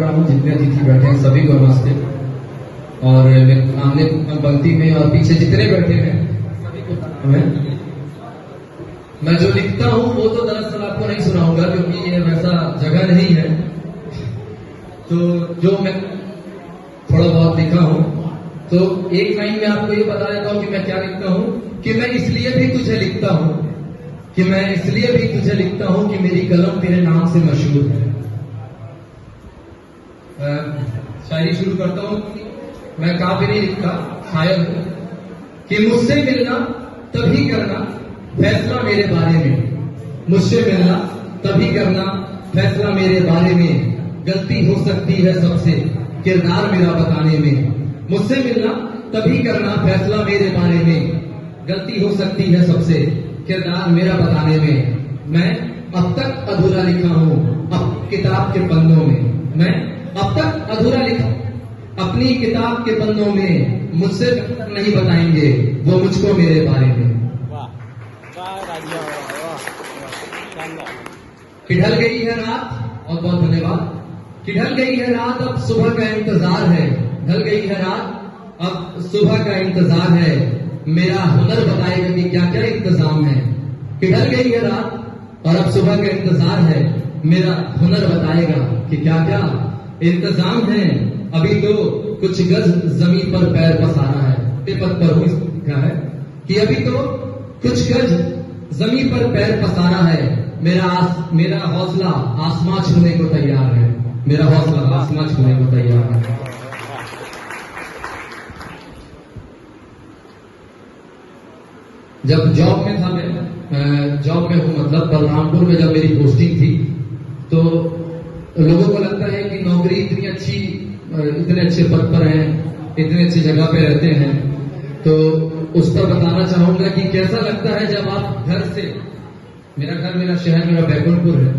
जितने अतिथि बैठे हैं सभी को नमस्ते। और सामने पंक्ति में और पीछे जितने बैठे हैं सभी को प्रणाम है। मैं जो लिखता हूँ वो तो दरअसल आपको नहीं सुनाऊंगा क्योंकि ये वैसा जगह नहीं है। तो जो मैं थोड़ा बहुत लिखा हूँ तो एक लाइन में आपको ये बता देता हूँ कि मैं क्या लिखता हूँ कि मैं इसलिए भी तुझे लिखता हूँ कि मैं इसलिए भी तुझे लिखता हूँ कि मेरी कलम तेरे नाम से मशहूर है। शायरी शुरू करता हूँ। मैं काव्य नहीं लिखता, शायर हूं कि मुझसे मिलना तभी करना फैसला मेरे बारे में। मुझसे मिलना तभी करना फैसला मेरे बारे में। गलती हो सकती है सबसे किरदार मेरा बताने में। मुझसे मिलना तभी करना फैसला मेरे बारे में। गलती हो सकती है सबसे किरदार मेरा बताने में। मैं अब तक अधूरा लिखा हूं अब किताब के पन्नों में। मैं अब तक अधूरा लिखा अपनी किताब के पन्नों में। मुझसे नहीं बताएंगे वो मुझको मेरे बारे में। कि ढल गई है रात, बहुत बहुत धन्यवाद। कि ढल गई है रात अब सुबह का इंतजार है। ढल गई है रात अब सुबह का इंतजार है। मेरा हुनर बताएगा कि क्या क्या इंतजाम है। कि ढल गई है रात और अब सुबह का इंतजार है। मेरा हुनर बताएगा कि क्या क्या इंतजाम है। अभी तो कुछ गज जमीन पर पैर पसारा है। पद पर हूं लिखा है कि अभी तो कुछ गज जमीन पर पैर पसारा है। मेरा हौसला आसमां छूने को तैयार है। मेरा हौसला आसमां छूने को तैयार है। जब जॉब में था मैं जॉब में हूं मतलब बलरामपुर में जब मेरी पोस्टिंग थी तो लोगों को लगता है कि नौकरी इतनी अच्छी इतने अच्छे पद पर हैं, इतने अच्छी जगह पे रहते हैं। तो उस पर बताना चाहूंगा कि कैसा लगता है जब आप घर से मेरा शहर मेरा बैकुंठपुर है।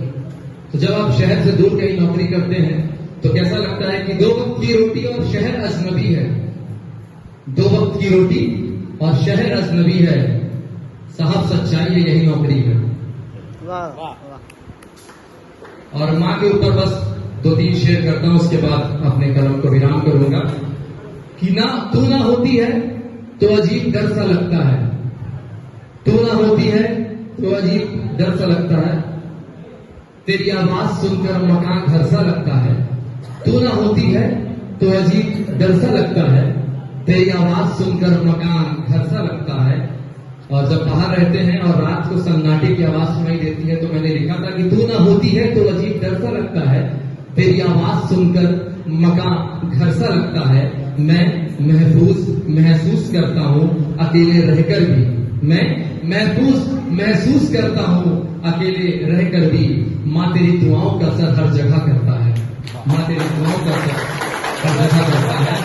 तो जब आप शहर से दूर कहीं नौकरी करते हैं तो कैसा लगता है कि 2 वक्त की रोटी और शहर अजनबी है। 2 वक्त की रोटी और शहर अजनबी है। साहब सच्चाई है यही नौकरी है। और माँ के ऊपर बस 2-3 शेर करता हूं उसके बाद अपने कलम को विराम करूंगा कि ना तू ना होती है तो अजीब डर सा लगता है। तू ना होती है तो अजीब डर सा लगता है। तेरी आवाज सुनकर मकान घर सा लगता है। तू ना होती है तो अजीब डर सा लगता है। तेरी आवाज सुनकर मकान घर सा लगता है। और जब बाहर रहते हैं और रात को सन्नाटे की आवाज सुनाई देती है तो मैंने लिखा था कि तू ना होती है तो अजीब डर सा लगता है। तेरी आवाज सुनकर मकान घर सा लगता है। मैं महसूस करता हूँ अकेले रहकर भी। मैं महसूस करता हूँ अकेले रहकर भी। माँ तेरी दुआओं का असर हर जगह करता है। माँ तेरी दुआओं का असर हर जगह करता है।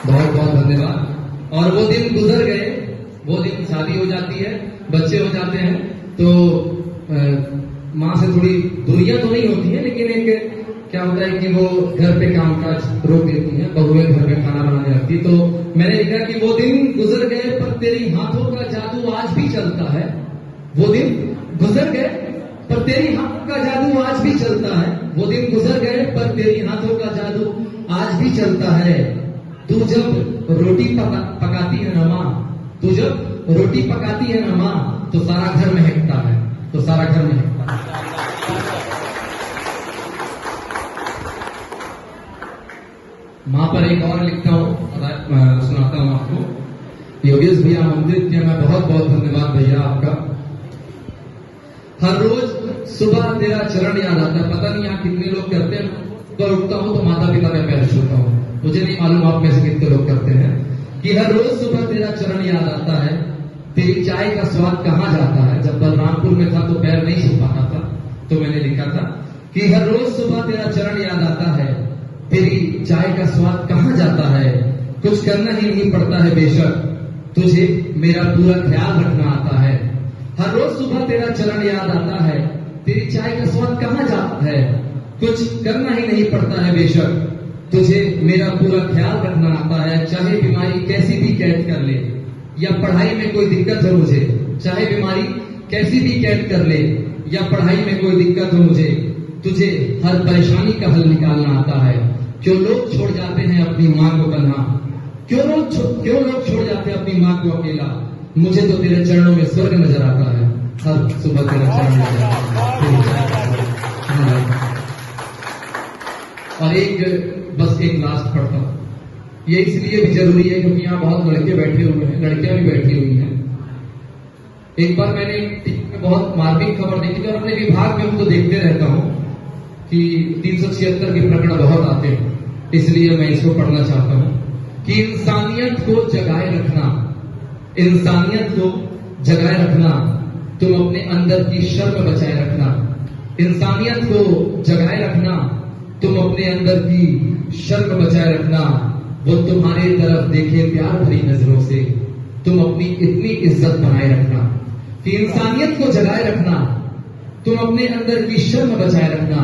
बहुत बहुत धन्यवाद। और वो दिन गुजर गए। वो दिन शादी हो जाती है, बच्चे हो जाते हैं तो माँ से थोड़ी दूरियां तो नहीं होती है लेकिन एक क्या होता है कि वो घर पे कामकाज रोक देती है। बहुएं घर में खाना बनाने लगती। तो मैंने लिखा कि वो दिन गुजर गए पर तेरी हाथों का जादू आज भी चलता है। वो दिन गुजर गए पर तेरी हाथों का जादू आज भी चलता है। वो दिन गुजर गए पर तेरी हाथों का जादू आज भी चलता है। तू जब रोटी पकाती है ना माँ, तू जब रोटी पकाती है ना माँ तो सारा घर महकता है। तो सारा घर महकता है। माँ पर एक और लिखता हूँ, सुनाता हूँ आपको। योगेश भैया मंदिर के मैं बहुत बहुत धन्यवाद भैया आपका। हर रोज सुबह तेरा चरण याद आता है। पता नहीं यहाँ कितने लोग करते हैं। तो उठता हूँ तो माता पिता का पैर छूता हूँ। मुझे नहीं मालूम आप में से कितने लोग करते हैं कि हर रोज सुबह तेरा चरण याद आता है। तेरी चाय का स्वाद कहाँ जाता है। जब बलरामपुर में था तो पैर नहीं छू पाता था तो मैंने लिखा था कि हर रोज सुबह तेरा चरण याद आता है। तेरी चाय का स्वाद कहाँ जाता है। कुछ करना ही नहीं पड़ता है बेशक तुझे मेरा पूरा ख्याल रखना आता है। हर रोज सुबह तेरा चरण याद आता है। तेरी चाय का स्वाद कहाँ जाता है। कुछ करना ही नहीं पड़ता है बेशक तुझे मेरा पूरा ख्याल रखना आता है। चाहे बीमारी कैसी भी कैद कर ले या पढ़ाई में कोई दिक्कत हो मुझे। चाहे बीमारी कैसी भी कैद कर ले या पढ़ाई में कोई दिक्कत हो मुझे। तुझे हर परेशानी का हल निकालना आता है। क्यों लोग छोड़ जाते हैं अपनी माँ को तन्हा, क्यों लोग छोड़ जाते हैं अपनी माँ को अकेला। मुझे तो तेरे चरणों में स्वर्ग नजर आता है, हर सुबह तेरा चरण नजर आता है। और एक लास्ट पढ़ता हूं, ये इसलिए भी जरूरी है क्योंकि यहाँ बहुत लड़के बैठे हुए हैं, लड़कियां भी बैठी हुई हैं। एक बार मैंने टीवी में बहुत मार्मिक खबर देखी थी और अपने विभाग में हम तो देखते रहता हूं कि 376 के प्रकरण बहुत आते हैं, इसलिए मैं इसको पढ़ना चाहता हूं कि इंसानियत को जगाए रखना, इंसानियत को जगाए रखना, तुम अपने अंदर की शर्म बचाए रखना। इंसानियत को जगाए रखना, तुम अपने अंदर की शर्म बचाए रखना। वो तुम्हारे तरफ देखे प्यार भरी नजरों से, तुम अपनी इतनी इज्जत बनाए रखना। कि इंसानियत को जगाए रखना, तुम अपने अंदर की शर्म बचाए रखना।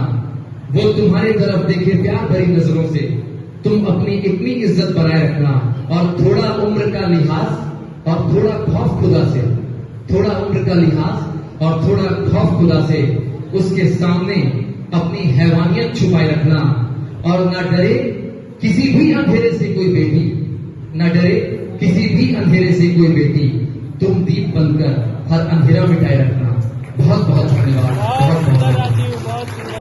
वो तुम्हारे तरफ देखे प्यार भरी नजरों से, तुम अपनी इतनी इज्जत बनाए रखना। और थोड़ा उम्र का लिहाज और थोड़ा खौफ खुदा से, थोड़ा उम्र का लिहाज और थोड़ा खौफ खुदा से, उसके सामने अपनी हैवानियत छुपाए रखना। और न डरे किसी भी अंधेरे से कोई बेटी, न डरे किसी भी अंधेरे से कोई बेटी, तुम दीप बनकर हर अंधेरा मिटाए रखना।